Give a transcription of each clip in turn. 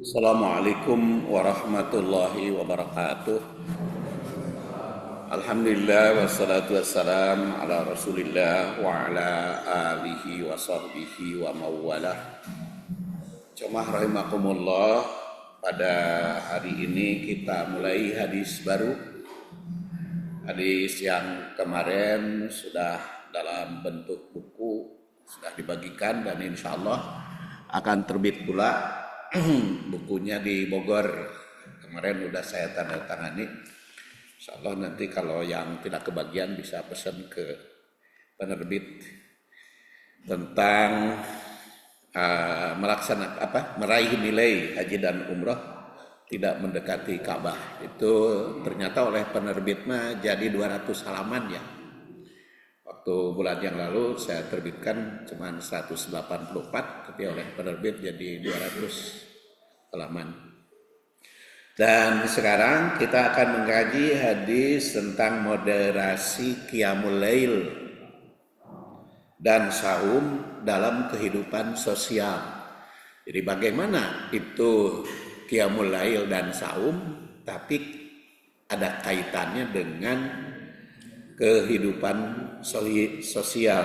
Assalamualaikum warahmatullahi wabarakatuh. Alhamdulillah wassalatu wassalam ala rasulillah wa ala alihi wa sahbihi wa mawalah. Jemaah rahimakumullah, pada hari ini kita mulai hadis baru. Hadis yang kemarin sudah dalam bentuk buku, sudah dibagikan dan insya Allah akan terbit pula. Bukunya di Bogor kemarin udah saya tanda tangani. Insya Allah nanti kalau yang tidak kebagian bisa pesan ke penerbit tentang melaksanakan meraih nilai haji dan umroh tidak mendekati Ka'bah. Itu ternyata oleh penerbitnya jadi 200 halaman ya. Waktu bulan yang lalu saya terbitkan cuma 184, tapi oleh penerbit jadi 200 halaman. Dan sekarang kita akan mengkaji hadis tentang moderasi qiyamul lail dan saum dalam kehidupan sosial. Jadi bagaimana itu qiyamul lail dan saum, tapi ada kaitannya dengan kehidupan sosial.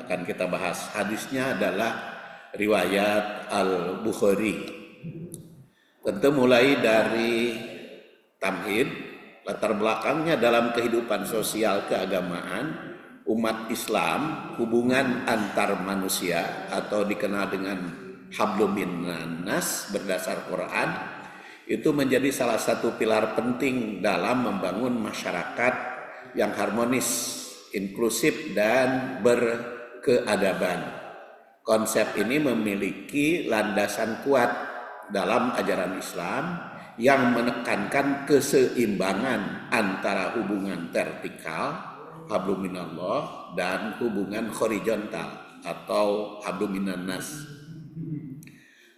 Akan kita bahas. Hadisnya adalah riwayat Al-Bukhari. Tentu mulai dari tamhid, latar belakangnya dalam kehidupan sosial keagamaan umat Islam, hubungan antar manusia atau dikenal dengan hablum minan nas berdasar Quran, itu menjadi salah satu pilar penting dalam membangun masyarakat yang harmonis, inklusif, dan berkeadaban. Konsep ini memiliki landasan kuat dalam ajaran Islam yang menekankan keseimbangan antara hubungan vertikal, hablum minallah, dan hubungan horizontal atau hablum minan nas.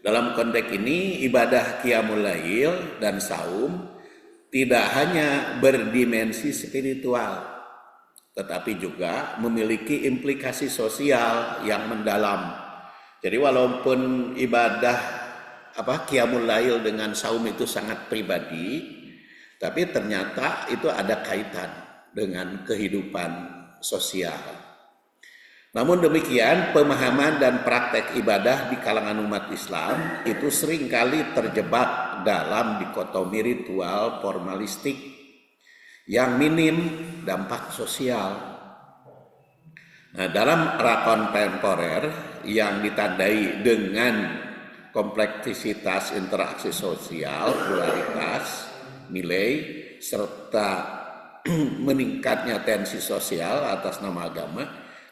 Dalam konteks ini, ibadah qiyamul lail dan saum tidak hanya berdimensi spiritual, tetapi juga memiliki implikasi sosial yang mendalam. Jadi walaupun ibadah qiyamul lail dengan saum itu sangat pribadi, tapi ternyata itu ada kaitan dengan kehidupan sosial. Namun demikian, pemahaman dan praktek ibadah di kalangan umat Islam itu seringkali terjebak dalam dikotomi ritual formalistik yang minim dampak sosial. Nah, dalam era kontemporer yang ditandai dengan kompleksitas interaksi sosial, pluralitas nilai, serta meningkatnya tensi sosial atas nama agama,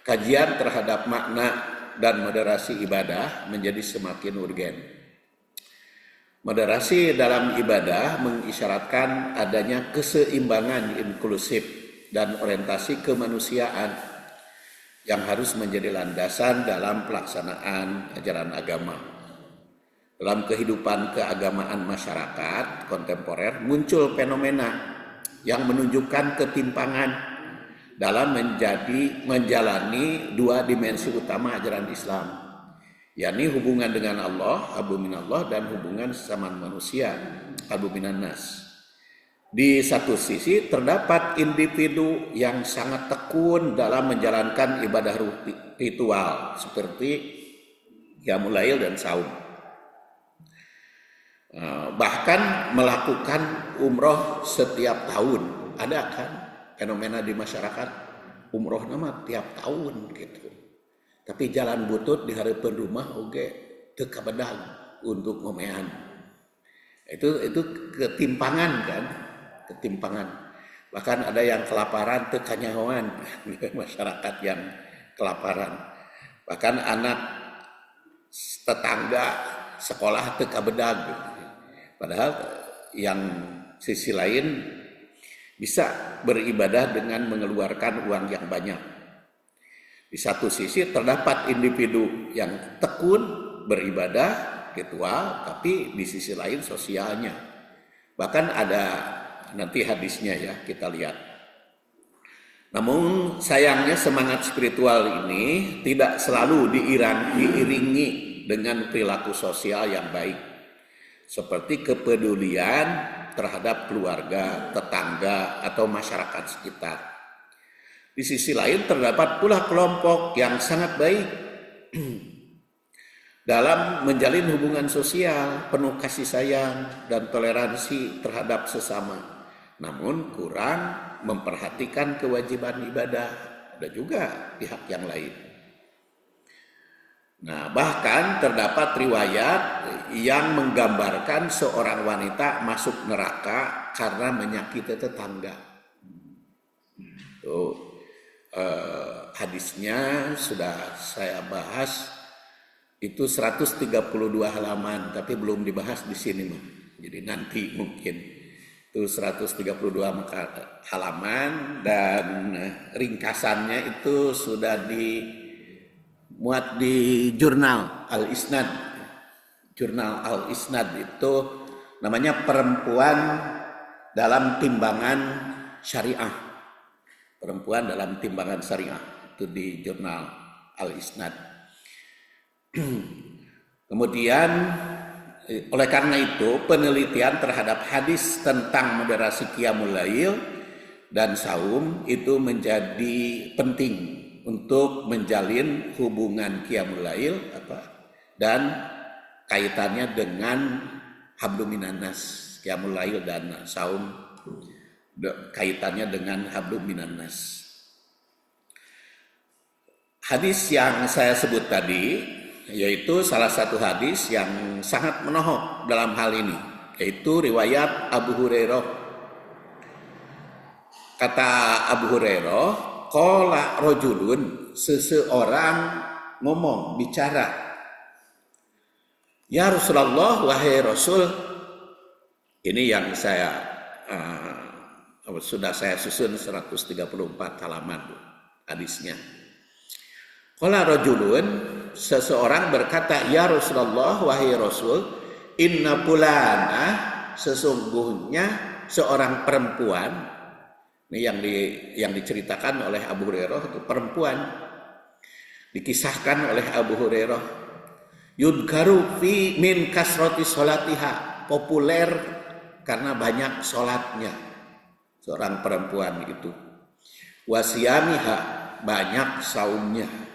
kajian terhadap makna dan moderasi ibadah menjadi semakin urgen. Moderasi dalam ibadah mengisyaratkan adanya keseimbangan inklusif dan orientasi kemanusiaan yang harus menjadi landasan dalam pelaksanaan ajaran agama. Dalam kehidupan keagamaan masyarakat kontemporer muncul fenomena yang menunjukkan ketimpangan dalam menjalani dua dimensi utama ajaran Islam, yakni hubungan dengan Allah, hablum minallah, dan hubungan sesama manusia, hablum minan nas. Di satu sisi terdapat individu yang sangat tekun dalam menjalankan ibadah ritual seperti qiyamul lail dan saum. Bahkan melakukan umroh setiap tahun. Ada kan fenomena di masyarakat umroh nama tiap tahun gitu. Tapi jalan butut di harapan rumah oge teu kabedag untuk ngomean. Itu ketimpangan kan, ketimpangan. Bahkan ada yang kelaparan teu kanyahoan masyarakat yang kelaparan. Bahkan anak tetangga sekolah teu kabedag. Padahal yang sisi lain bisa beribadah dengan mengeluarkan uang yang banyak. Di satu sisi terdapat individu yang tekun beribadah ritual, tapi di sisi lain sosialnya. Bahkan ada nanti hadisnya ya, kita lihat. Namun sayangnya semangat spiritual ini tidak selalu diiringi dengan perilaku sosial yang baik. seperti kepedulian terhadap keluarga, tetangga, atau masyarakat sekitar. Di sisi lain terdapat pula kelompok yang sangat baik dalam menjalin hubungan sosial, penuh kasih sayang dan toleransi terhadap sesama, namun kurang memperhatikan kewajiban ibadah. Ada juga pihak yang lain. Nah, bahkan terdapat riwayat yang menggambarkan seorang wanita masuk neraka karena menyakiti tetangga. Tuh, hadisnya sudah saya bahas, itu 132 halaman, tapi belum dibahas di sini mah. Jadi nanti mungkin itu 132 halaman, dan ringkasannya itu sudah dimuat di jurnal Al-Isnad. Jurnal Al-Isnad itu namanya Perempuan dalam Timbangan Syariah. Perempuan dalam Timbangan Syariah, itu di jurnal Al-Isnad. Kemudian oleh karena itu penelitian terhadap hadis tentang moderasi qiyamul lail dan saum itu menjadi penting untuk menjalin hubungan qiyamul lail dan kaitannya dengan hablum minan nas. Qiyamul lail dan saum kaitannya dengan hablum minan nas. Hadis yang saya sebut tadi yaitu salah satu hadis yang sangat menohok dalam hal ini, yaitu riwayat Abu Hurairah. Kata Abu Hurairah, qala rajulun, seseorang ngomong, bicara, ya Rasulullah, wahai Rasul. Ini yang saya sudah saya susun 134 halaman hadisnya. Qala rajulun, seseorang berkata, ya Rasulullah, wahai Rasul, inna fulana, sesungguhnya seorang perempuan. Ini yang diceritakan oleh Abu Hurairah itu perempuan, dikisahkan oleh Abu Hurairah. Yudgaru fi min kasroti sholatiha, populer karena banyak sholatnya seorang perempuan itu. Wasiyamiha, banyak saumnya.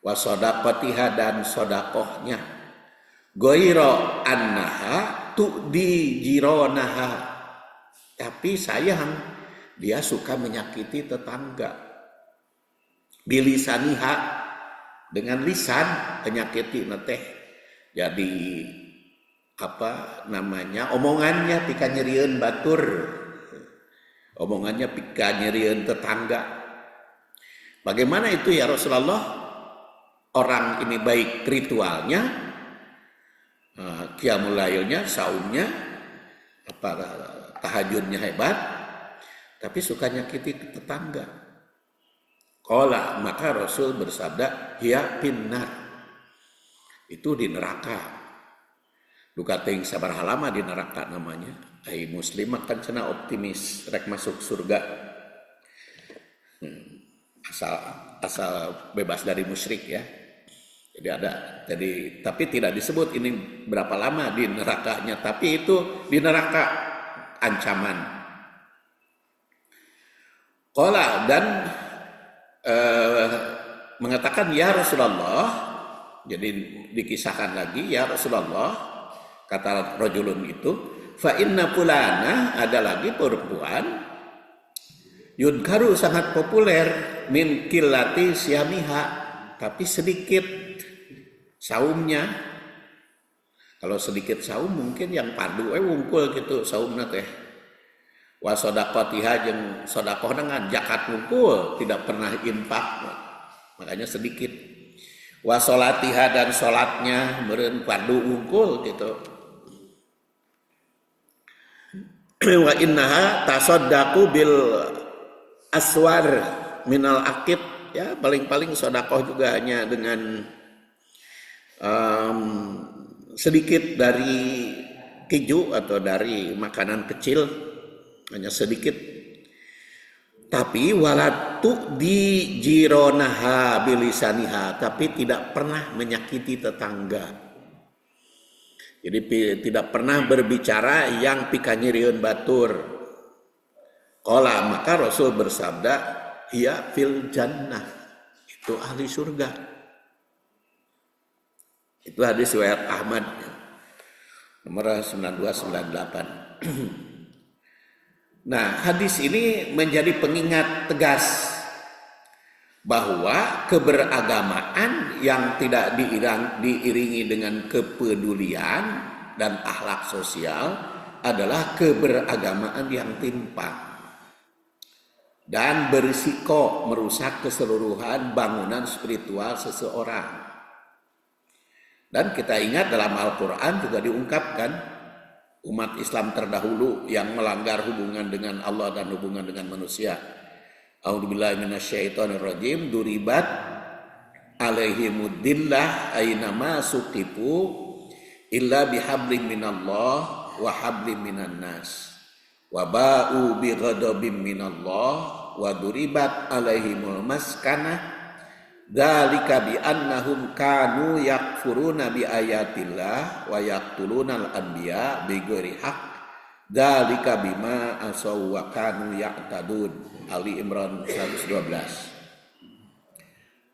Wasodaqatiha, dan sodakohnya. Goiro annaha tu'di jironaha, tapi sayang dia suka menyakiti tetangga. Bilisaniha, dengan lisan menyakiti neteh. Jadi omongannya pika nyerieun batur, omongannya pika nyerieun tetangga. Bagaimana itu ya Rasulullah? Orang ini baik ritualnya, qiyamul lailnya, saumnya, tahajudnya hebat, tapi suka nyakiti tetangga. Qala, maka Rasul bersabda, hiya finnar, itu di neraka. Duka teuing sabaraha lama di neraka namanya. Ai muslim kan cenah optimis rek masuk surga. Asal bebas dari musyrik ya. Jadi tapi tidak disebut ini berapa lama di nerakanya, tapi itu di neraka ancaman. Qala, dan mengatakan ya Rasulullah, jadi dikisahkan lagi, ya Rasulullah, kata rajulun itu, fa inna fulana, ada lagi perempuan, yudkaru, sangat populer, min qillati siyamiha, tapi sedikit saumnya. Kalau sedikit saum mungkin yang padu wungkul gitu saumna teh. Wa sadaqatiha, jeung sedekah dengan zakat wungkul, tidak pernah infak, makanya sedikit. Wa salatiha, dan salatnya meureun padu wungkul gitu. Wa innaha tasaddaqu bil aswar minal aqid, ya paling-paling sedekah juga hanya dengan sedikit dari keju atau dari makanan kecil, hanya sedikit. Tapi walatu di jironaha bilisaniha, tapi tidak pernah menyakiti tetangga. Jadi tidak pernah berbicara yang pikanyiriun batur. Qala, maka Rasul bersabda, hiya fil jannah, itu ahli surga. Itu hadis riwayat Ahmad nomor 9298. Nah, hadis ini menjadi pengingat tegas bahwa keberagamaan yang tidak diiringi dengan kepedulian dan akhlak sosial adalah keberagamaan yang timpang dan berisiko merusak keseluruhan bangunan spiritual seseorang. Dan kita ingat dalam Al-Quran juga diungkapkan umat Islam terdahulu yang melanggar hubungan dengan Allah dan hubungan dengan manusia. A'udzubillahi minasyaitonirrajim. Duribat alaihimudillah ainama suqifu illa bihablim minallah wa hablim minan nas wa ba'u bighadabim minallah wa duribat alaihimul maskanah dzalika bi annahum kanu yakfuruna bi ayatillah wa yaqtulunal anbiya bighairi haqq dzalika bima asaw wa kanu ya'tadun. Ali Imran 112.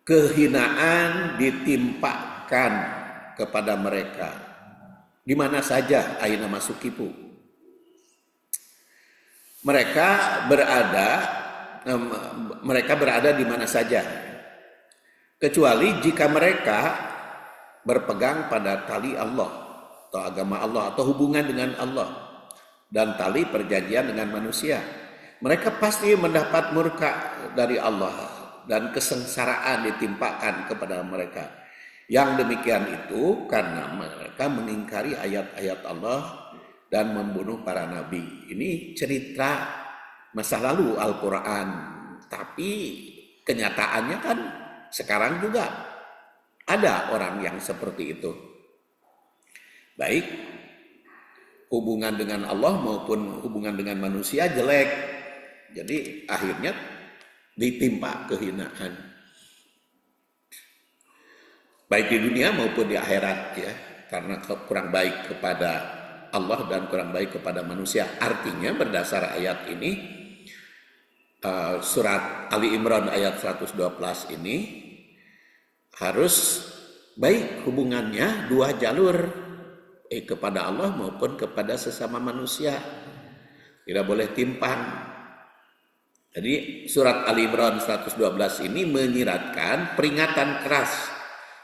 Kehinaan ditimpakan kepada mereka di mana saja aina masukipu. Mereka berada di mana saja, kecuali jika mereka berpegang pada tali Allah atau agama Allah atau hubungan dengan Allah dan tali perjanjian dengan manusia. Mereka pasti mendapat murka dari Allah dan kesengsaraan ditimpakan kepada mereka. Yang demikian itu karena mereka mengingkari ayat-ayat Allah dan membunuh para nabi. Ini cerita masa lalu Al-Quran, tapi kenyataannya kan sekarang juga ada orang yang seperti itu. Baik hubungan dengan Allah maupun hubungan dengan manusia jelek. Jadi akhirnya ditimpa kehinaan. Baik di dunia maupun di akhirat ya. Karena kurang baik kepada Allah dan kurang baik kepada manusia. Artinya berdasar ayat ini, surat Ali Imran ayat 112 ini harus baik hubungannya dua jalur, kepada Allah maupun kepada sesama manusia. Tidak boleh timpang. Jadi surat Ali Imran 112 ini menyiratkan peringatan keras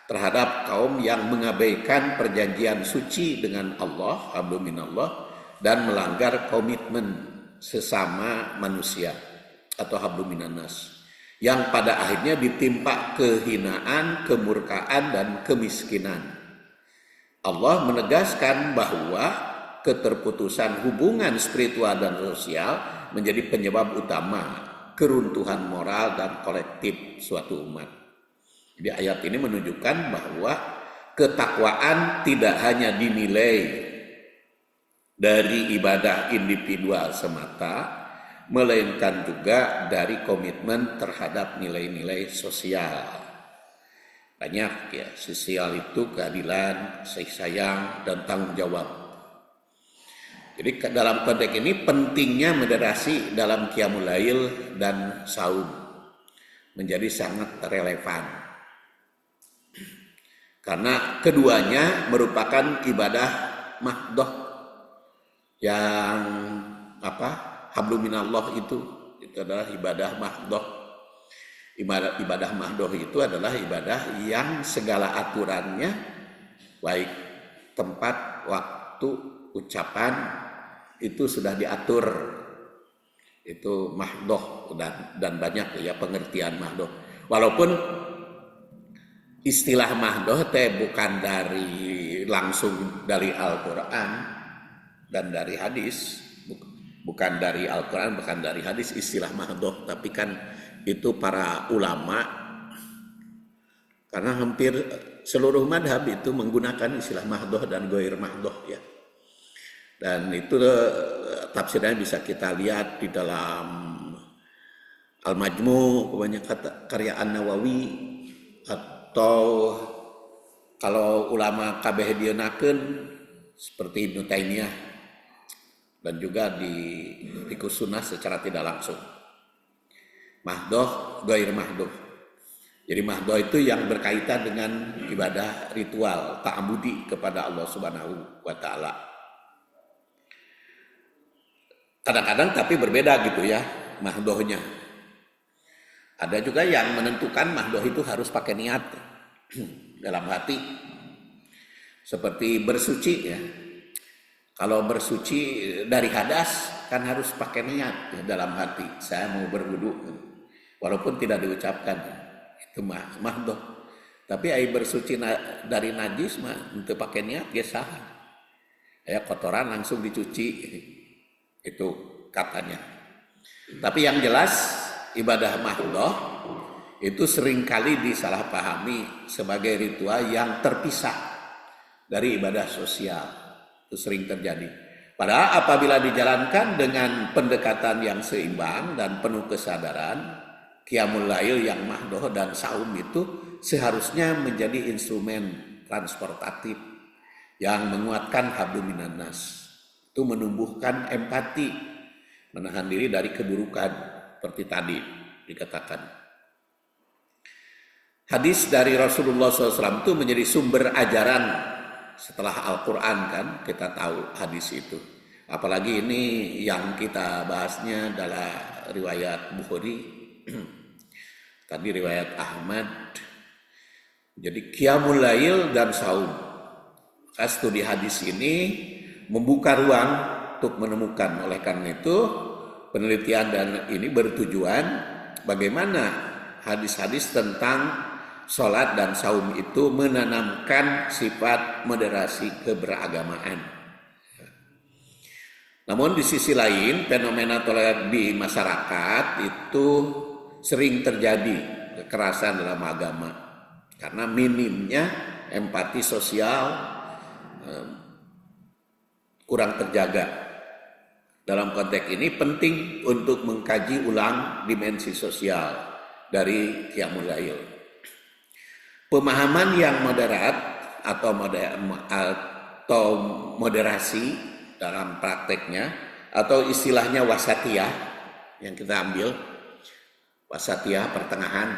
terhadap kaum yang mengabaikan perjanjian suci dengan Allah, hablum minallah, dan melanggar komitmen sesama manusia atau hablum minannas, yang pada akhirnya ditimpa kehinaan, kemurkaan, dan kemiskinan. Allah menegaskan bahwa keterputusan hubungan spiritual dan sosial menjadi penyebab utama keruntuhan moral dan kolektif suatu umat. Jadi ayat ini menunjukkan bahwa ketakwaan tidak hanya dinilai dari ibadah individual semata, melainkan juga dari komitmen terhadap nilai-nilai sosial. Banyak ya, sosial itu keadilan, kasih sayang, dan tanggung jawab. Jadi dalam konteks ini pentingnya moderasi dalam qiyamul lail dan saum menjadi sangat relevan. Karena keduanya merupakan ibadah mahdoh yang hablum minallah itu adalah ibadah mahdoh. Ibadah mahdoh itu adalah ibadah yang segala aturannya baik tempat, waktu, ucapan itu sudah diatur. Itu mahdoh dan banyak ya pengertian mahdoh. Walaupun istilah mahdoh bukan langsung dari Al-Quran dan dari hadis, bukan dari Al-Quran, bukan dari hadis istilah mahdoh, tapi kan itu para ulama, karena hampir seluruh madhab itu menggunakan istilah mahdoh dan goir mahdoh ya. Dan itu tafsirnya bisa kita lihat di dalam Al-Majmu', banyak karya An-Nawawi, atau kalau ulama kabeh dienakeun seperti Ibnu Taimiyah dan juga di Fiqhus Sunnah secara tidak langsung. Mahdoh, gair mahdoh. Jadi mahdoh itu yang berkaitan dengan ibadah ritual ta'abudi kepada Allah Subhanahu wa taala. Kadang-kadang tapi berbeda gitu ya mahdohnya. Ada juga yang menentukan mahdoh itu harus pakai niat dalam hati. Seperti bersuci ya. Kalau bersuci dari hadas kan harus pakai niat ya, dalam hati. Saya mau berwudu. Walaupun tidak diucapkan. Itu mahdoh. Tapi air bersuci dari najis mah untuk pakai niat ya sah. Ya kotoran langsung dicuci. Itu katanya. Tapi yang jelas ibadah mahdoh itu seringkali disalahpahami sebagai ritual yang terpisah dari ibadah sosial. Itu sering terjadi. Padahal apabila dijalankan dengan pendekatan yang seimbang dan penuh kesadaran, qiyamul lail yang mahdoh dan saum itu seharusnya menjadi instrumen transportatif yang menguatkan hablum minan nas. Itu menumbuhkan empati, menahan diri dari keburukan seperti tadi dikatakan. Hadis dari Rasulullah SAW itu menjadi sumber ajaran setelah Al-Quran kan, kita tahu hadis itu. Apalagi ini yang kita bahasnya adalah riwayat Bukhari, tadi riwayat Ahmad. Jadi qiyamul lail dan saum. Studi hadis ini membuka ruang untuk menemukan. Oleh karena itu penelitian dan ini bertujuan bagaimana hadis-hadis tentang sholat dan saum itu menanamkan sifat moderasi keberagamaan. Namun di sisi lain fenomena toleran di masyarakat itu sering terjadi kekerasan dalam agama karena minimnya empati sosial kurang terjaga. Dalam konteks ini penting untuk mengkaji ulang dimensi sosial dari qiyamul lail. Pemahaman yang moderat atau moderasi dalam prakteknya atau istilahnya wasatiyah yang kita ambil, wasatiyah pertengahan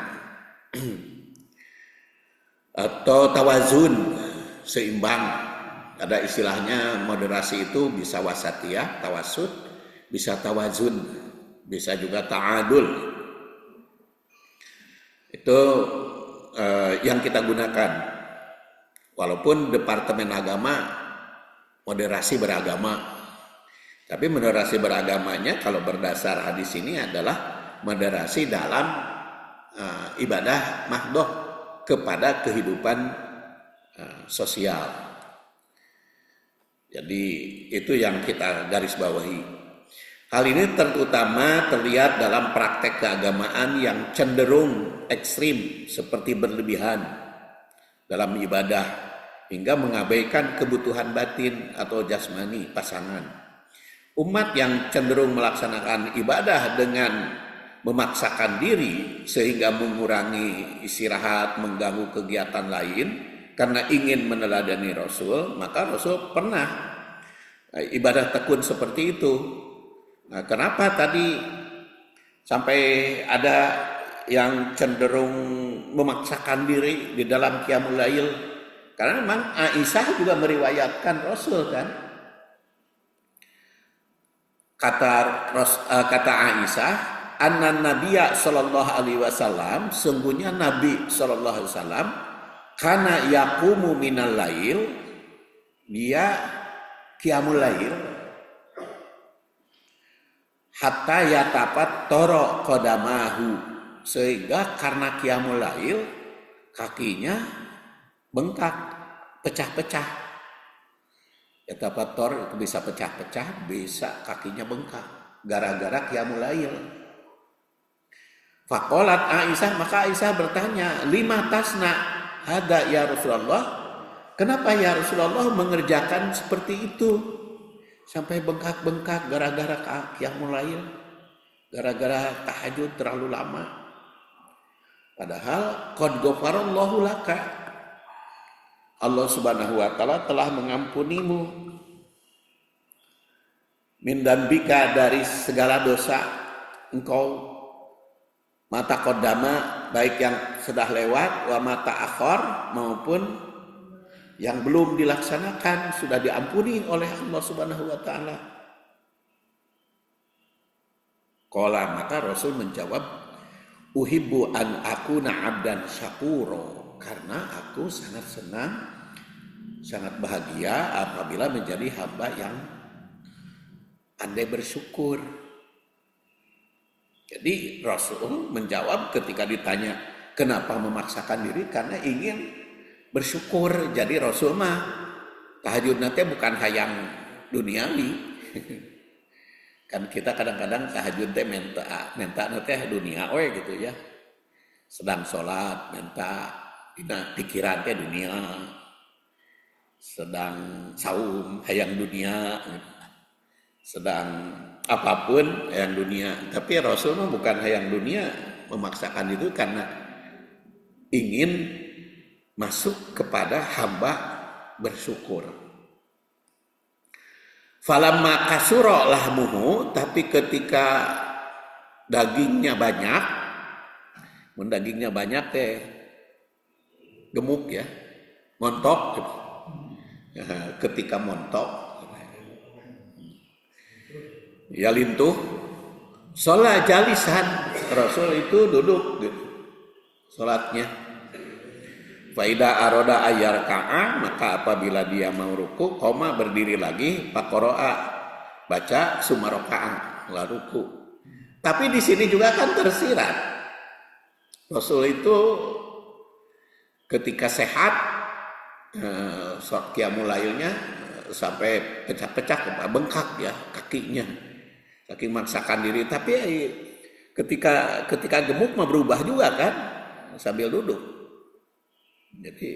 atau tawazun seimbang. Ada istilahnya moderasi itu bisa wasatiyah, tawasud, bisa tawazun, bisa juga ta'adul. Itu yang kita gunakan. Walaupun Departemen Agama moderasi beragama, tapi moderasi beragamanya kalau berdasar hadis ini adalah moderasi dalam ibadah mahdoh kepada kehidupan sosial. Jadi itu yang kita garis bawahi. Hal ini terutama terlihat dalam praktek keagamaan yang cenderung ekstrim seperti berlebihan dalam ibadah hingga mengabaikan kebutuhan batin atau jasmani pasangan. Umat yang cenderung melaksanakan ibadah dengan memaksakan diri sehingga mengurangi istirahat, mengganggu kegiatan lain karena ingin meneladani Rasul, maka Rasul pernah ibadah tekun seperti itu. Nah, kenapa tadi sampai ada yang cenderung memaksakan diri di dalam qiyamul lail? Karena memang Aisyah juga meriwayatkan Rasul kan. Kata Aisyah, anna Nabiyya sallallahu alaihi wasallam, sungguhnya Nabi sallallahu alaihi wasallam kana yaqumu minal lail, dia qiyamul lail hatta yatapat toro kodamahu, sehingga karena qiyamul lail kakinya bengkak, pecah-pecah. Yatapat tor itu bisa pecah-pecah, bisa kakinya bengkak gara-gara qiyamul lail. Faqalat Aisyah, maka Aisyah bertanya, lima tasna hada ya Rasulullah, kenapa ya Rasulullah mengerjakan seperti itu? Sampai bengkak-bengkak gara-gara qiyamul lail, gara-gara tahajud terlalu lama. Padahal qad ghafarallahu laka, Allah Subhanahu wa taala telah mengampunimu. min dambika dari segala dosa engkau, mata kodama baik yang sudah lewat, wa mata akhor maupun yang belum dilaksanakan sudah diampuni oleh Allah Subhanahu wa taala. Qala, maka Rasul menjawab, uhibbu an akuna abdan syakuro, karena aku sangat senang, sangat bahagia apabila menjadi hamba yang pandai bersyukur. Jadi Rasul menjawab ketika ditanya kenapa memaksakan diri, karena ingin bersyukur. Jadi Rasul mah tahajud nanti bukan hayang duniawi. Kan kita kadang-kadang tahajud teh minta nanti dunia gitu ya. Sedang sholat minta pikiran teh dunia. Sedang saum hayang dunia. Sedang apapun hayang dunia. Tapi Rasul mah bukan hayang dunia, memaksakan itu karena ingin masuk kepada hamba bersyukur. Falamma kasura lahmuhu, tapi ketika dagingnya banyak, dagingnya banyak teh gemuk ya, montok. Ketika montok, ya lintuh, sholat jalisan, Rasul itu duduk gitu, sholatnya. Faida aroda ayar ka'a, maka apabila dia mau ruku, koma berdiri lagi, pakoro'a, baca sumaroka'a, lalu ruku. Tapi di sini juga kan tersirat. Rasul itu ketika sehat, qiyamul lailnya sampai pecah-pecah, bengkak ya kakinya, saking maksakan diri. Tapi ketika gemuk mah berubah juga kan, sambil duduk. Jadi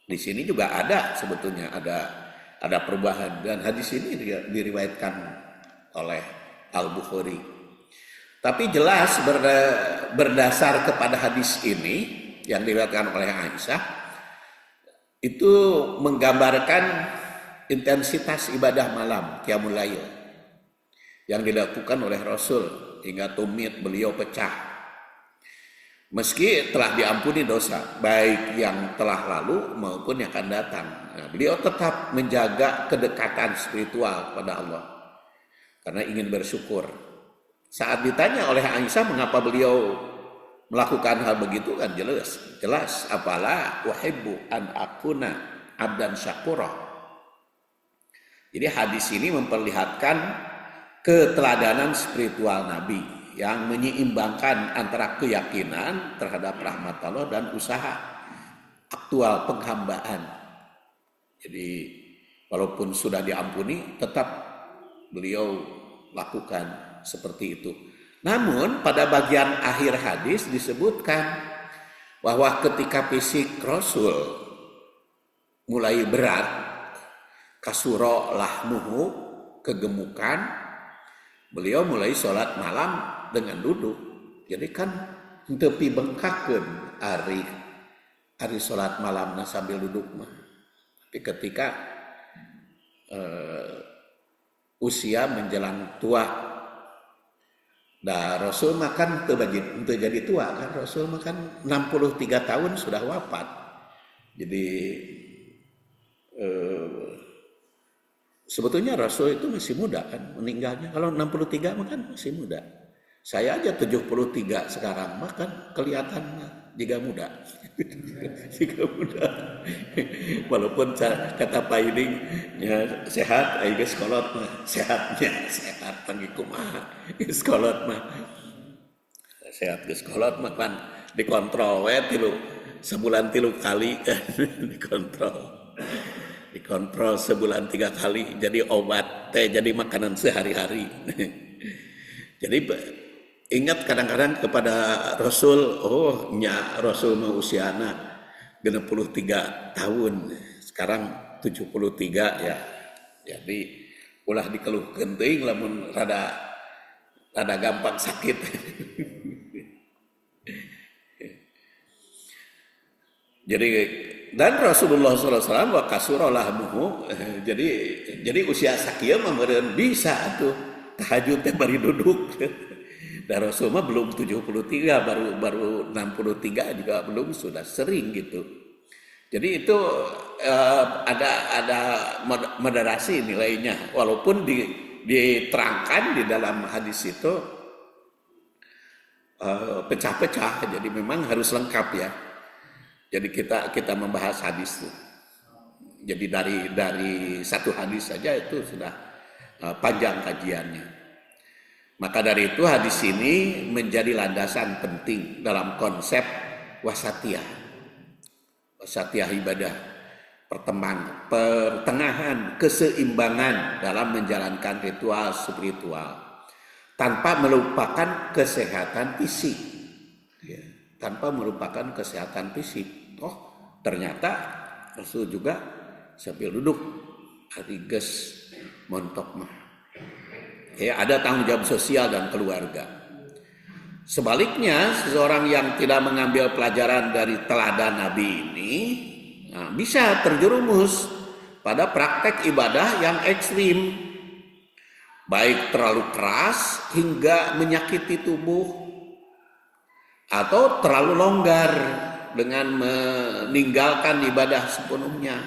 di sini juga ada sebetulnya ada perubahan, dan hadis ini diriwayatkan oleh Al-Bukhari. Tapi jelas berdasar kepada hadis ini yang diriwayatkan oleh Aisyah, itu menggambarkan intensitas ibadah malam qiyamul lail yang dilakukan oleh Rasul hingga tumit beliau pecah. Meski telah diampuni dosa, baik yang telah lalu maupun yang akan datang. Nah, beliau tetap menjaga kedekatan spiritual pada Allah karena ingin bersyukur. Saat ditanya oleh Aisyah mengapa beliau melakukan hal begitu, kan jelas apalah uhibbu an akuna abdan syakura. Jadi hadis ini memperlihatkan keteladanan spiritual Nabi yang menyeimbangkan antara keyakinan terhadap rahmat Allah dan usaha aktual penghambaan. Jadi walaupun sudah diampuni, tetap beliau lakukan seperti itu. Namun pada bagian akhir hadis disebutkan bahwa ketika fisik Rasul mulai berat, kasuro lahmuhu, kegemukan, beliau mulai sholat malam dengan duduk. Jadi kan tepi bengkakeun ari sholat malam sambil duduk mah. Tapi ketika usia menjelang tua, Rasul makan teu jadi tua kan, Rasul makan 63 tahun sudah wafat. Jadi sebetulnya Rasul itu masih muda kan meninggalnya. Kalau 63 makan masih muda. Saya aja 73 sekarang, makan kelihatan juga muda. Juga muda. Walaupun kata Pak Iding ya, sehat, ayo sekolot mah sehat panggil kumaha. Sekolot mah sehat geus kolot mah kan dikontrol we sebulan 3 kali kan dikontrol sebulan 3 kali, jadi obat teh jadi makanan sehari-hari. Jadi ingat kadang-kadang kepada Rasul, Rasul mah usiana 63 tahun, sekarang 73 ya. Jadi ulah dikeluhkeun teuing lamun rada gampang sakit. Jadi dan Rasulullah SAW wa kasurallah muhu, jadi usia sakia meureun bisa tuh tahajud teh bari duduk. Dan Rasulullah belum 73, baru 63 juga belum, sudah sering gitu. Jadi itu ada moderasi nilainya, walaupun diterangkan di dalam hadis itu pecah-pecah, jadi memang harus lengkap ya. Jadi kita membahas hadis itu. Jadi dari satu hadis saja itu sudah panjang kajiannya. Maka dari itu hadis ini menjadi landasan penting dalam konsep wasatiyah. Wasatiyah ibadah, pertengahan, keseimbangan dalam menjalankan ritual spiritual tanpa melupakan kesehatan fisik. Ya, tanpa melupakan kesehatan fisik. Oh, ternyata Rasul juga sambil duduk hariges montok mah. Ya, ada tanggung jawab sosial dan keluarga. Sebaliknya, seseorang yang tidak mengambil pelajaran dari teladan Nabi ini bisa terjerumus pada praktek ibadah yang ekstrim, baik terlalu keras hingga menyakiti tubuh, atau terlalu longgar dengan meninggalkan ibadah sepenuhnya.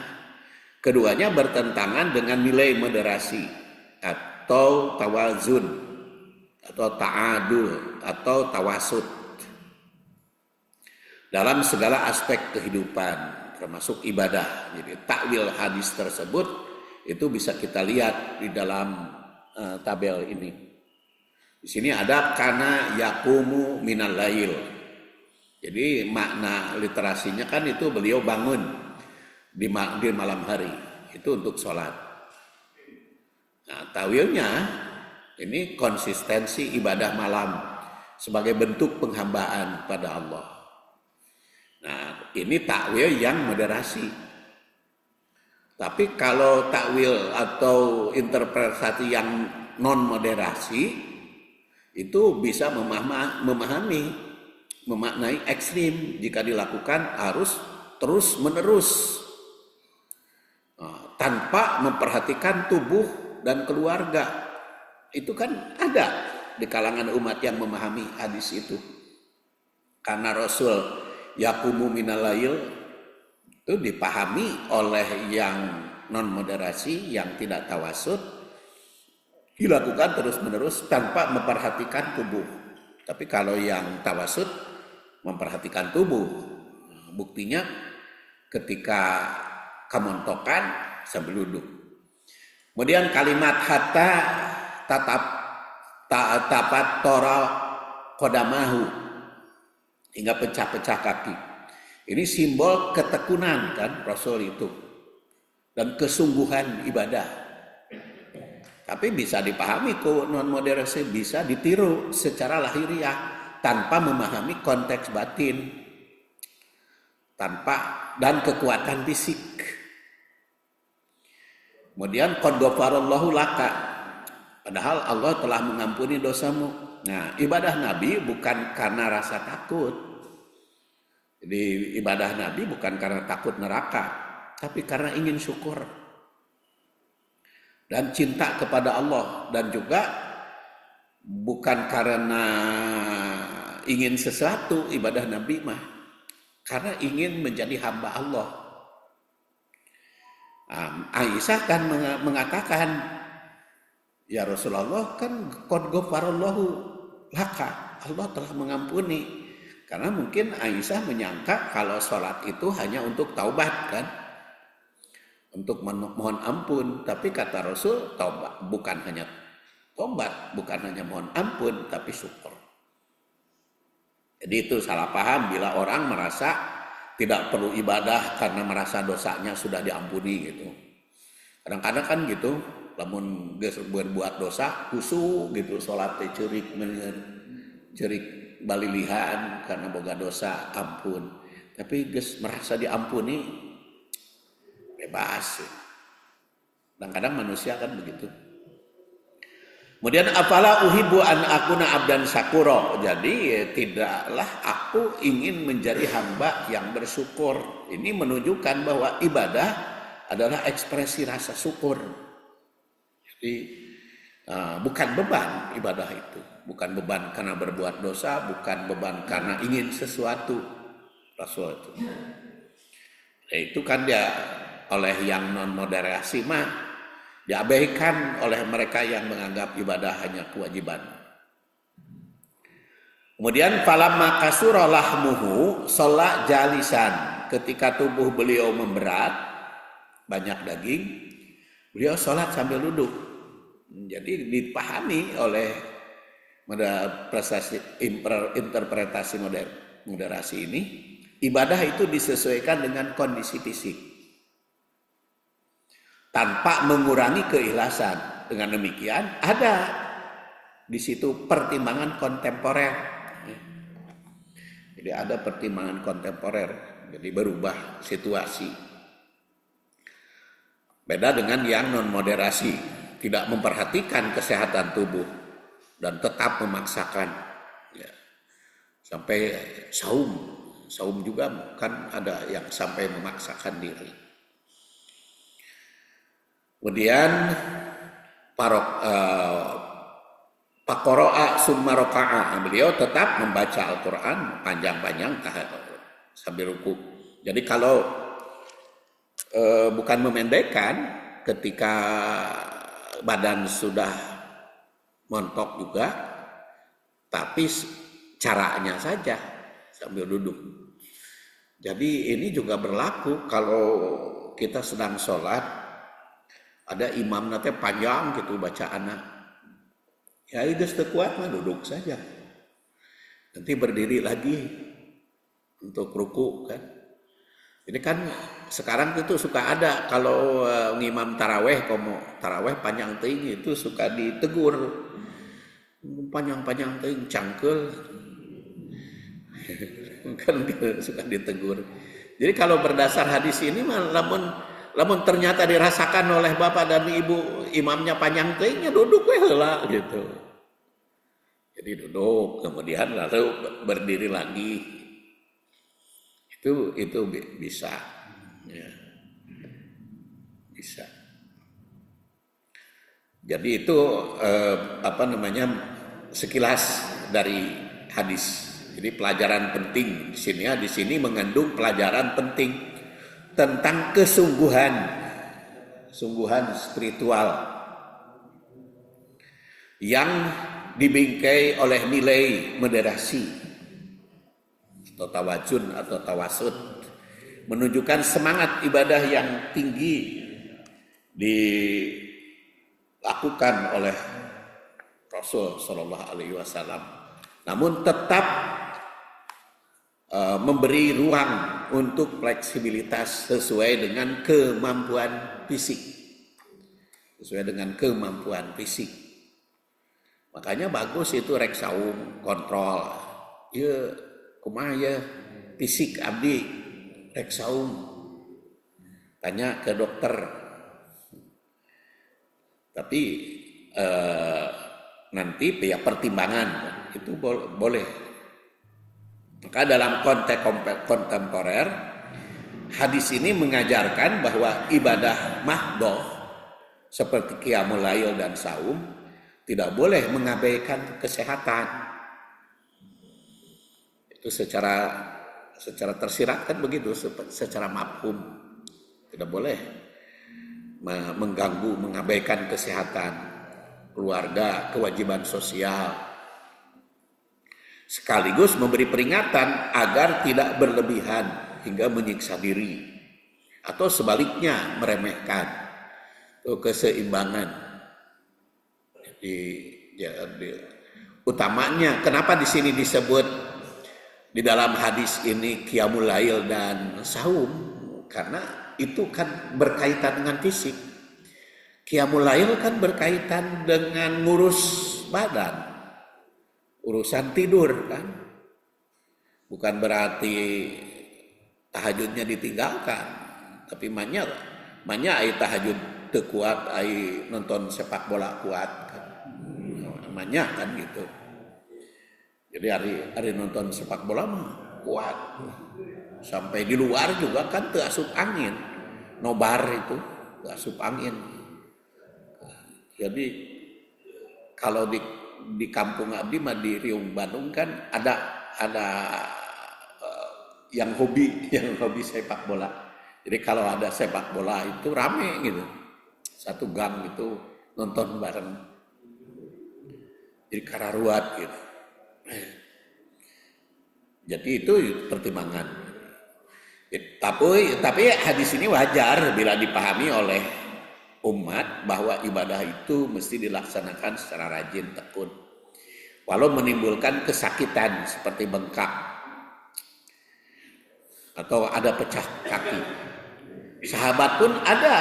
Keduanya bertentangan dengan nilai moderasi atau tawazun atau ta'adul atau tawasud dalam segala aspek kehidupan, termasuk ibadah. Jadi takwil hadis tersebut itu bisa kita lihat di dalam tabel ini. Di sini ada kana yakumu minal lail. Jadi makna literasinya kan itu beliau bangun di malam hari, itu untuk sholat. Nah, tawilnya ini konsistensi ibadah malam sebagai bentuk penghambaan pada Allah. Nah, ini takwil yang moderasi. Tapi kalau takwil atau interpretasi yang non moderasi itu bisa memaknai ekstrim jika dilakukan harus terus menerus tanpa memperhatikan tubuh dan keluarga. Itu kan ada di kalangan umat yang memahami hadis itu. Karena Rasul yakumu minal lail itu dipahami oleh yang non moderasi, yang tidak tawasud, dilakukan terus menerus tanpa memperhatikan tubuh. Tapi kalau yang tawasud memperhatikan tubuh, buktinya ketika kemontokan sambil duduk. Kemudian kalimat hatta tapat tora kodamahu, hingga pecah-pecah kaki. Ini simbol ketekunan kan Rasul itu dan kesungguhan ibadah. Tapi bisa dipahami kok non moderasi, bisa ditiru secara lahiriah tanpa memahami konteks batin, dan kekuatan fisik. Kemudian qad ghafarallahu laka, padahal Allah telah mengampuni dosamu. Nah, ibadah Nabi bukan karena rasa takut. Jadi ibadah Nabi bukan karena takut neraka, tapi karena ingin syukur dan cinta kepada Allah, dan juga bukan karena ingin sesuatu. Ibadah Nabi mah karena ingin menjadi hamba Allah. Aisyah kan mengatakan, ya Rasulullah, kan qad ghafarallahu laka, Allah telah mengampuni. Karena mungkin Aisyah menyangka kalau sholat itu hanya untuk taubat kan, untuk mohon ampun. Tapi kata Rasul, taubat bukan hanya taubat, bukan hanya mohon ampun, tapi syukur. Jadi itu salah paham bila orang merasa tidak perlu ibadah karena merasa dosanya sudah diampuni gitu. Kadang-kadang kan gitu, lamun geus berbuat dosa khusyuk gitu, sholat teh cerik balilihan karena boga dosa, ampun. Tapi geus merasa diampuni bebas. Kadang-kadang manusia kan begitu. Kemudian afala uhibbu an akuna abdan syakura. Jadi tidaklah aku ingin menjadi hamba yang bersyukur. Ini menunjukkan bahwa ibadah adalah ekspresi rasa syukur. Jadi bukan beban ibadah itu. Bukan beban karena berbuat dosa, bukan beban karena ingin sesuatu. Rasul itu. Nah, itu kan dia oleh yang non moderasi mah diabaikan oleh mereka yang menganggap ibadah hanya kewajiban. Kemudian falamma kasura lahmuhu sholat jalisan. Ketika tubuh beliau memberat, banyak daging, beliau sholat sambil duduk. Jadi dipahami oleh interpretasi moderasi ini, ibadah itu disesuaikan dengan kondisi fisik tanpa mengurangi keikhlasan. Dengan demikian ada di situ pertimbangan kontemporer. Jadi ada pertimbangan kontemporer, jadi berubah situasi. Beda dengan yang non moderasi, tidak memperhatikan kesehatan tubuh dan tetap memaksakan. Ya. Sampai saum juga kan ada yang sampai memaksakan diri. Kemudian Pakoro'a summa roka'a, beliau tetap membaca Al-Quran panjang-panjang sambil ruku. Jadi kalau bukan memendekkan, ketika badan sudah montok juga, tapi caranya saja sambil duduk. Jadi ini juga berlaku kalau kita sedang sholat, ada imam nanti panjang gitu bacaannya. Ya itu kuat mah duduk saja. Nanti berdiri lagi untuk ruku kan. Ini kan sekarang itu suka ada kalau ngimam taraweh, komo taraweh panjang ting itu suka ditegur. Panjang-panjang ting cangkel. Kan suka ditegur. Jadi kalau berdasar hadis ini mah lamun ternyata dirasakan oleh bapak dan ibu imamnya panjang tingnya duduk heula gitu. Jadi duduk, kemudian lalu berdiri lagi. Itu bisa, ya. Bisa. Jadi itu sekilas dari hadis. Jadi pelajaran penting di sini mengandung pelajaran penting tentang kesungguhan spiritual yang dibingkai oleh nilai moderasi atau tawajun atau tawasud, menunjukkan semangat ibadah yang tinggi dilakukan oleh Rasul Shallallahu Alaihi Wasallam, namun tetap memberi ruang untuk fleksibilitas sesuai dengan kemampuan fisik. Makanya bagus itu rek saum kontrol. Ya kumaha ya fisik abdi rek saum. Tanya ke dokter. Tapi nanti ya pertimbangan itu boleh. Maka dalam konteks kontemporer hadis ini mengajarkan bahwa ibadah mahdhah seperti qiyamul lail dan saum tidak boleh mengabaikan kesehatan. Itu secara tersirat kan begitu, secara mafhum. Tidak boleh mengganggu, mengabaikan kesehatan keluarga, kewajiban sosial. Sekaligus memberi peringatan agar tidak berlebihan hingga menyiksa diri. Atau sebaliknya meremehkan keseimbangan. Utamanya kenapa di sini disebut di dalam hadis ini qiyamul lail dan saum, karena itu kan berkaitan dengan fisik. Qiyamul lail kan berkaitan dengan ngurus badan, urusan tidur kan, bukan berarti tahajudnya ditinggalkan, tapi banyak ai tahajud teu kuat, ai nonton sepak bola kuat kan. namanya kan gitu. Jadi hari nonton sepak bola mah kuat. Sampai di luar juga kan teu asup angin. Nobar itu teu asup angin. Jadi kalau di kampung abdi mah di Riung Bandung kan ada yang hobi sepak bola. Jadi kalau ada sepak bola itu rame gitu. Satu gang itu nonton bareng. Jadi kararuat gitu. Jadi itu pertimbangan. Tapi hadis ini wajar bila dipahami oleh umat bahwa ibadah itu mesti dilaksanakan secara rajin, tekun. Walau menimbulkan kesakitan seperti bengkak atau ada pecah kaki. Sahabat pun ada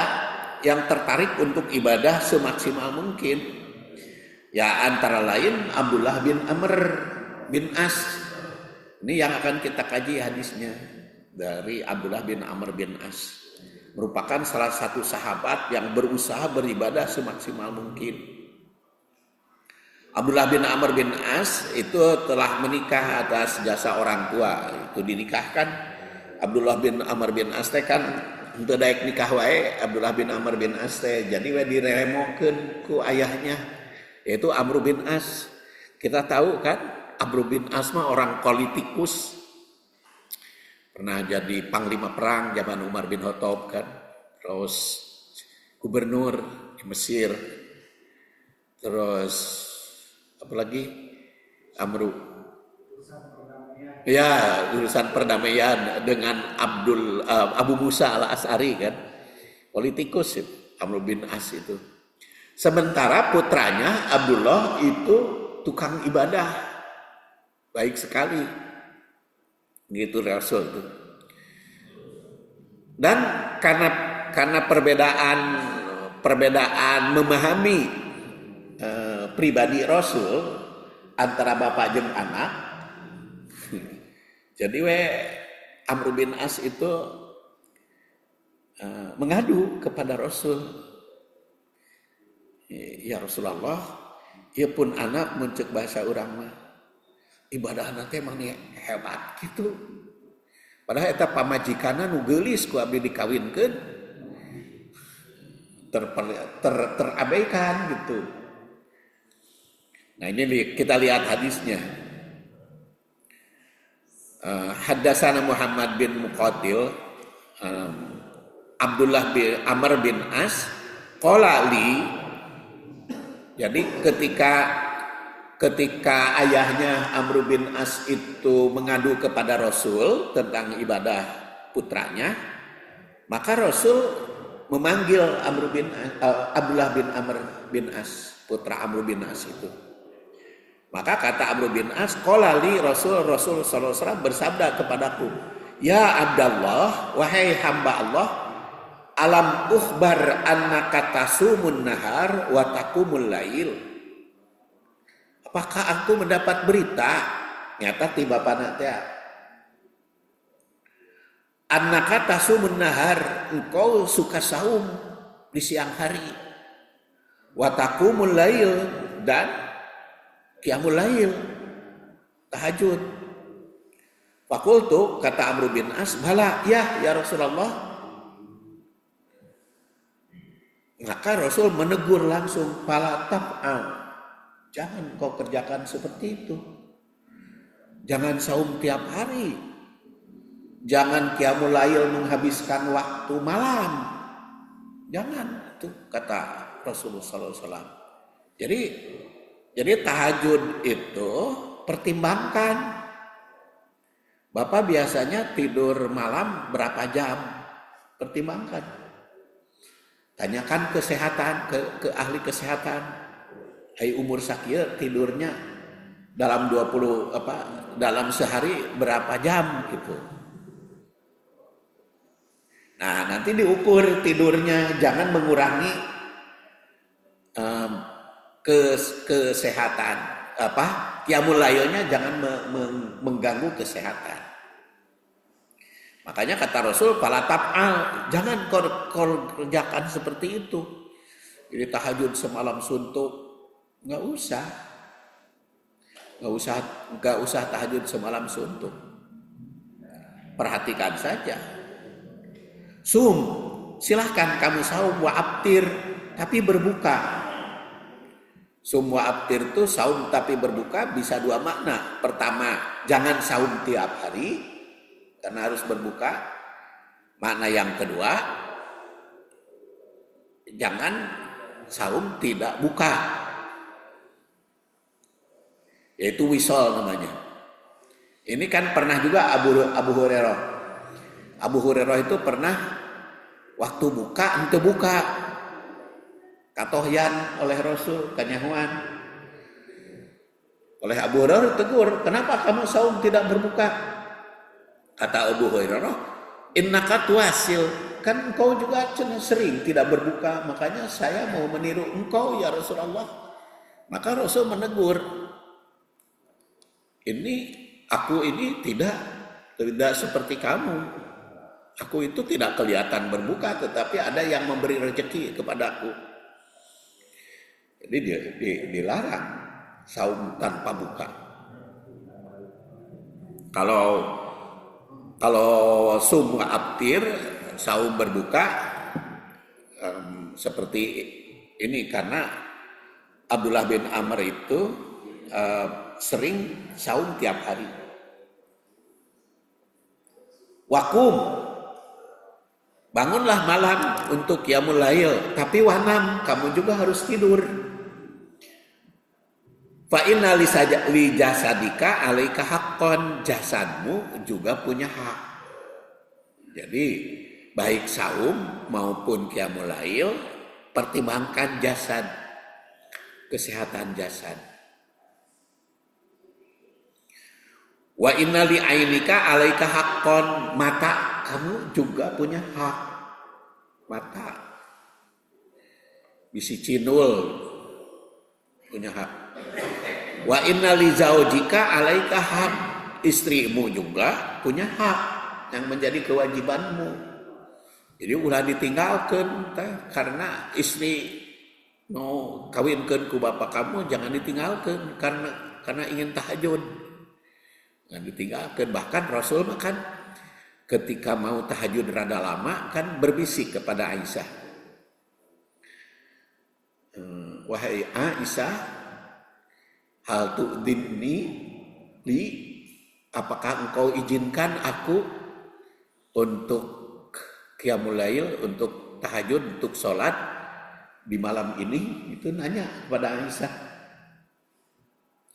yang tertarik untuk ibadah semaksimal mungkin. Ya antara lain Abdullah bin Amr bin As. Ini yang akan kita kaji hadisnya dari Abdullah bin Amr bin As. Merupakan salah satu sahabat yang berusaha beribadah semaksimal mungkin. Abdullah bin Amr bin As itu telah menikah atas jasa orang tua. Itu dinikahkan Abdullah bin Amr bin As kan untuk daek nikah wae Abdullah bin Amr bin As jadi we direremokeun ku ayahnya yaitu Amr bin As. Kita tahu kan Amr bin As mah orang politikus. Pernah jadi panglima perang zaman Umar bin Khattab kan. Terus gubernur di Mesir. Terus apalagi Amru. Ya, urusan perdamaian dengan Abu Musa al-As'ari kan. Politikus itu, Amr bin As itu. Sementara putranya Abdullah itu tukang ibadah. Baik sekali. Gitu Rasul itu. Dan karena perbedaan memahami pribadi Rasul antara bapak jeung anak. Jadi Amr bin As itu mengadu kepada Rasul. Ya Rasulullah, ieu pun anak muncul bahasa urang mah. Ibadah nanti emang hebat gitu. Padahal eta pamajikanna nu geulis ku abdi dikawinkeun terabaikan gitu. Nah ini kita lihat hadisnya. Haddatsana Muhammad bin Muqatil Abdullah bin Amr bin As qala li. Jadi ketika ayahnya Amr bin As itu mengadu kepada Rasul tentang ibadah putranya, maka Rasul memanggil Abdullah bin Amr bin As, putra Amr bin As itu. Maka kata Amr bin As, qala li Rasul sallallahu alaihi wasallam bersabda kepadaku, "Ya Abdullah, wahai hamba Allah, alam ukhbar annaka tasumun nahar wa taqumul lail." Apakah aku mendapat berita nyata ti bapana teh annaka tasumun nahar, engkau suka saum di siang hari, wa taqumul lail dan qiyamul lail, tahajud. Fakultu, kata Amr bin As, bala ya Rasulullah. Maka Rasul menegur langsung, fala taf'al, jangan kau kerjakan seperti itu. Jangan saum tiap hari. Jangan qiyamul lail menghabiskan waktu malam. Jangan, itu kata Rasulullah SAW. Jadi tahajud itu pertimbangkan. Bapak biasanya tidur malam berapa jam? Pertimbangkan. Tanyakan kesehatan ke ahli kesehatan. Ai umur sakieu tidurnya dalam dalam sehari berapa jam gitu. Nah, nanti diukur tidurnya, jangan mengurangi kesehatan qiyamul lailnya, jangan mengganggu kesehatan. Makanya kata Rasul, fala taf'al, jangan kerjakan seperti itu. Jadi tahajud semalam suntuk, enggak usah. nggak usah tahajud semalam suntuk. Perhatikan saja. Sum, silahkan kamu saum wa aftir, tapi berbuka. Sum wa aftir itu saum tapi berbuka bisa dua makna. Pertama, jangan saum tiap hari karena harus berbuka. Makna yang kedua, jangan saum tidak buka. Yaitu wisol namanya. Ini kan pernah juga Abu Hurairah. Abu Hurairah itu pernah waktu buka ente buka. Katohyan oleh Rasul kanyahuan. Oleh Abu Hurairah tegur, kenapa kamu saum tidak berbuka? Kata Abu Hurairah, innaka tuwasil, kan engkau juga sering tidak berbuka, makanya saya mau meniru engkau ya Rasulullah. Maka Rasul menegur, aku ini tidak seperti kamu. Aku itu tidak kelihatan berbuka, tetapi ada yang memberi rezeki kepadaku. Jadi dilarang saum tanpa buka. Kalau sum aftir, saum berbuka, seperti ini karena Abdullah bin Amr itu sering saum tiap hari. Wakum, bangunlah malam untuk qiyamul lail, tapi wanam, kamu juga harus tidur. Fa inna li jasadika alaika haqqan, jasadmu juga punya hak. Jadi baik saum maupun qiyamul lail pertimbangkan jasad, kesehatan jasad. Wa inna li ainika alaika haqqan, mata kamu juga punya hak. Mata bisi cinul punya hak. Wa inna li zaujika alaika hak, istrimu juga punya hak yang menjadi kewajibanmu. Jadi ulah ditinggalkan karena istri no kawinkeun ku bapak kamu, jangan ditinggalkan karena ingin tahajud. Jangan ditinggalkan. Bahkan Rasul makan ketika mau tahajud rada lama kan berbisik kepada Aisyah. Wahai Aisyah, hal tu'dinni li, apakah engkau izinkan aku untuk qiyamul lail, untuk tahajud, untuk sholat di malam ini? Itu nanya kepada Aisyah.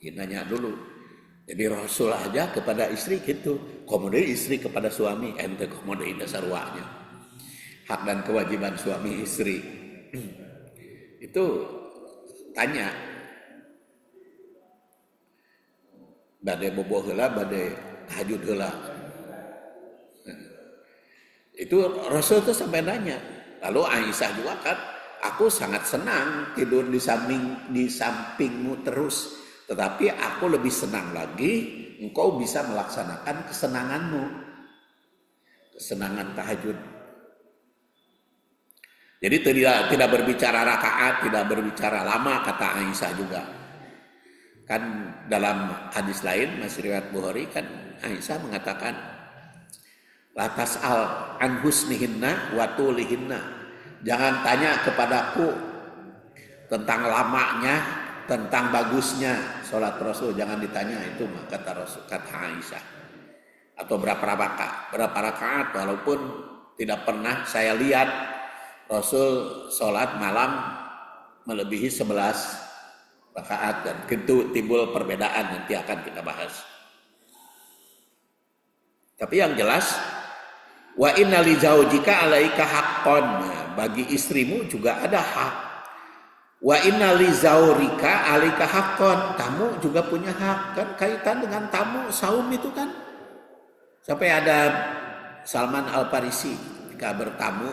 Ya, nanya dulu. Jadi Rasul aja kepada istri gitu, komode istri kepada suami, ente komode dasarwanya. Hak dan kewajiban suami istri. Itu tanya. Bade boboh heula, bade tahajud heula. Itu Rasul tuh sampai nanya. Lalu Aisyah juga kan, aku sangat senang tidur di sampingmu terus. Tetapi aku lebih senang lagi engkau bisa melaksanakan kesenanganmu. Kesenangan tahajud. Jadi tidak berbicara rakaat, tidak berbicara lama, kata Aisyah juga. Kan dalam hadis lain, masih riwayat Bukhari, kan Aisyah mengatakan, la tas'al an husnihinna wa tulihinna. Jangan tanya kepadaku tentang lamanya, tentang bagusnya sholat Rasul, jangan ditanya itu, kata Rasul, kata Aisyah. Atau berapa rakaat, walaupun tidak pernah saya lihat Rasul sholat malam melebihi 11 rakaat, dan tentu timbul perbedaan, nanti akan kita bahas. Tapi yang jelas, wa inna li zaujika alaika haqqan, bagi istrimu juga ada hak. Wa inna li zaurika alika haqqan, tamu juga punya hak. Kan kaitan dengan tamu, saum itu kan. Sampai ada Salman Al-Farisi ketika bertamu,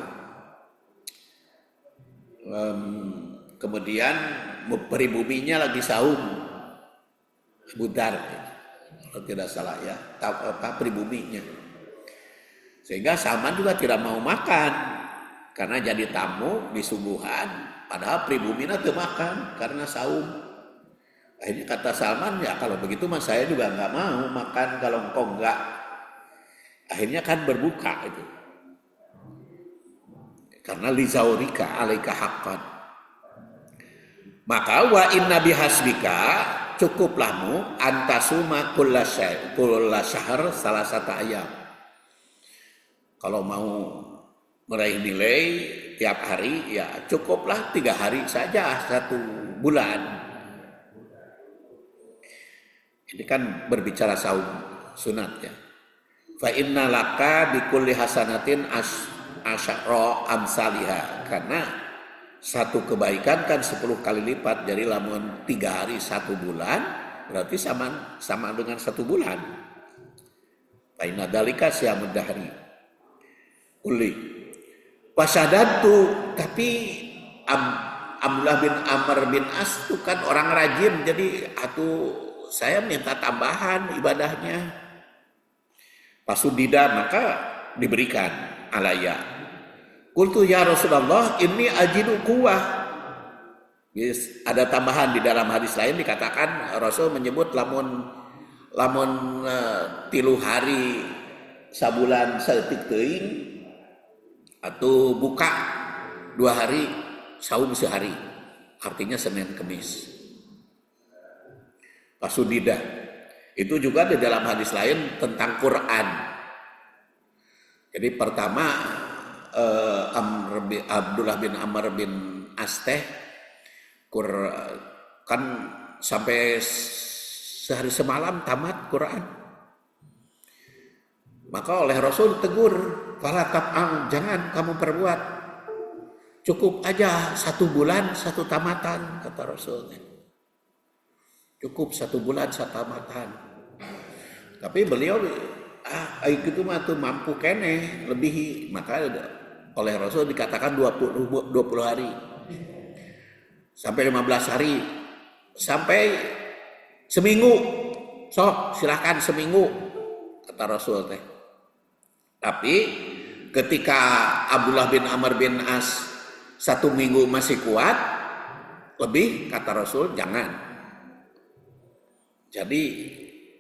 kemudian peribuminya lagi saum, Abu Dar, kalau tidak salah ya, peribuminya. Sehingga Salman juga tidak mau makan karena jadi tamu di subuhan. Padahal pribumi teu makan karena saum. Akhirnya kata Salman, ya kalau begitu mas saya juga nggak mau makan kalau engkau enggak. Akhirnya kan berbuka itu. Karena lizaurika alaika haqqan. Maka wa inna bihasbika cukuplah antasuma kulla syahr salasata ayam. Kalau mau meraih nilai tiap hari ya cukuplah 3 hari saja 1 bulan. Ini kan berbicara saum sunat ya. Fa inna laka bikulli hasanatin asyara amsalihah, karena satu kebaikan kan 10 kali lipat. Jadi lamun 3 hari 1 bulan berarti sama dengan 1 bulan. Fa inna dalika siyamud dahri. Uli wasadatu, tapi Abdullah bin Amr bin As itu kan orang rajin, jadi saya minta tambahan ibadahnya. Pasudida, maka diberikan alaya. Qultu ya Rasulullah inni ajidu quwwah. Yes, ada tambahan di dalam hadis lain dikatakan Rasul menyebut lamun 3 hari sabulan saeutik teuing atau buka 2 hari saum sehari, artinya Senin Kemis. Pasudida itu juga di dalam hadis lain tentang Quran. Jadi pertama Abdullah bin Amr bin As kan sampai sehari semalam tamat Quran. Maka oleh Rasul tegur, fala tab'al, jangan kamu perbuat. Cukup aja 1 bulan 1 tamatan, kata Rasul. Cukup 1 bulan 1 tamatan. Tapi beliau itu mah tuh mampu kene lebih, maka oleh Rasul dikatakan 20 hari sampai 15 hari sampai seminggu. Sok silahkan seminggu, kata Rasul teh. Tapi ketika Abdullah bin Amr bin As 1 minggu masih kuat lebih, kata Rasul jangan. Jadi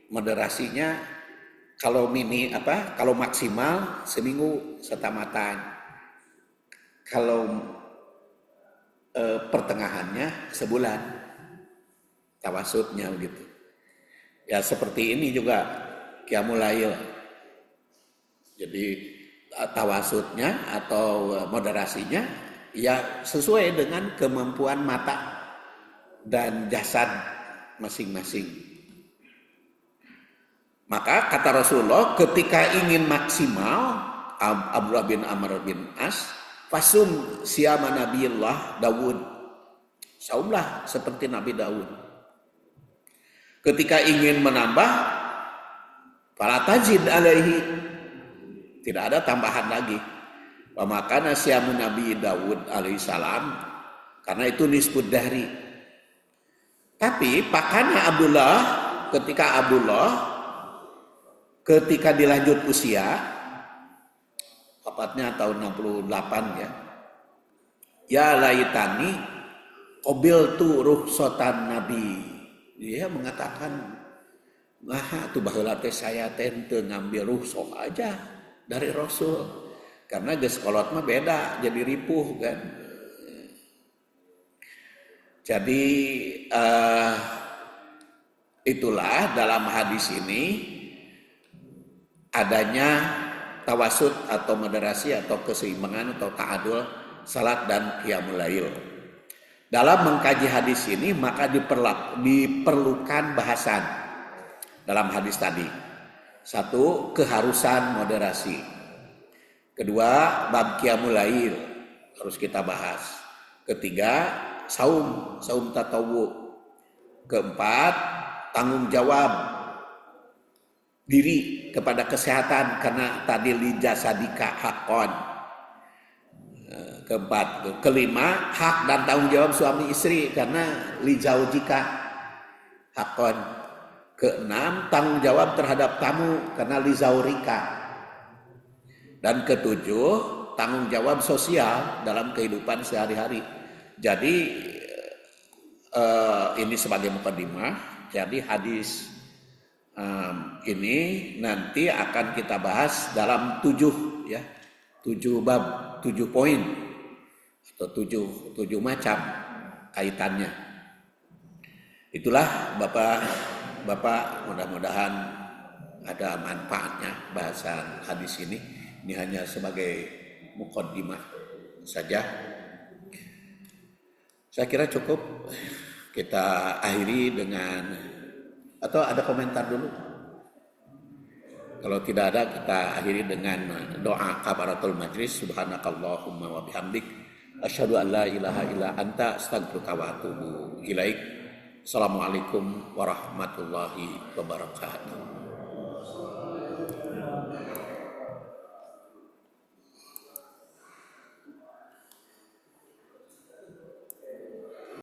moderasinya kalau kalau maksimal seminggu setamatan. Kalau pertengahannya sebulan tawasudnya gitu. Ya seperti ini juga qiyamul lail. Jadi tawasudnya atau moderasinya ya sesuai dengan kemampuan mata dan jasad masing-masing. Maka kata Rasulullah ketika ingin maksimal, Abdullah bin Amr bin As, fasum siyama Nabiullah Daud. Saumlah seperti Nabi Daud. Ketika ingin menambah, fala tajid alaihi, tidak ada tambahan lagi. Wa makana siyamu Nabi Daud alaihissalam, karena itu nisfud dahri. Tapi pakana Abdullah, ketika dilanjut usia, wafatnya tahun 68 ya. Ya laitani qabiltu rukhsatan Nabi. Dia mengatakan, "Nah, tuh baheula teh saya teu ngambil rukhsah aja dari Rasul." Karena geus kolot mah beda, jadi ripuh kan. Jadi itulah dalam hadis ini adanya tawasud atau moderasi atau keseimbangan atau ta'adul salat dan qiyamul lail. Dalam mengkaji hadis ini maka diperlukan bahasan dalam hadis tadi. 1, keharusan moderasi. 2, bab qiyamul lail harus kita bahas. 3, saum tatawwu. 4, tanggung jawab diri kepada kesehatan karena tadi li jasadika haqqan. 5, hak dan tanggung jawab suami istri karena li zaujika haqqan. 6, tanggung jawab terhadap tamu karena li zaurika. Dan 7, tanggung jawab sosial dalam kehidupan sehari-hari. Jadi ini sebagai mukadimah. Jadi hadis ini nanti akan kita bahas dalam 7 bab, 7 poin atau 7 macam kaitannya. Itulah Bapak mudah-mudahan ada manfaatnya bahasan hadis ini. Ini hanya sebagai mukadimah saja. Saya kira cukup kita akhiri dengan, atau ada komentar dulu? Kalau tidak ada, kita akhiri dengan doa kafaratul majlis. Subhanakallahumma wa bihamdik asyhadu an la ilaha illa anta astaghfiruka wa atubu ilaik. Assalamualaikum warahmatullahi wabarakatuh.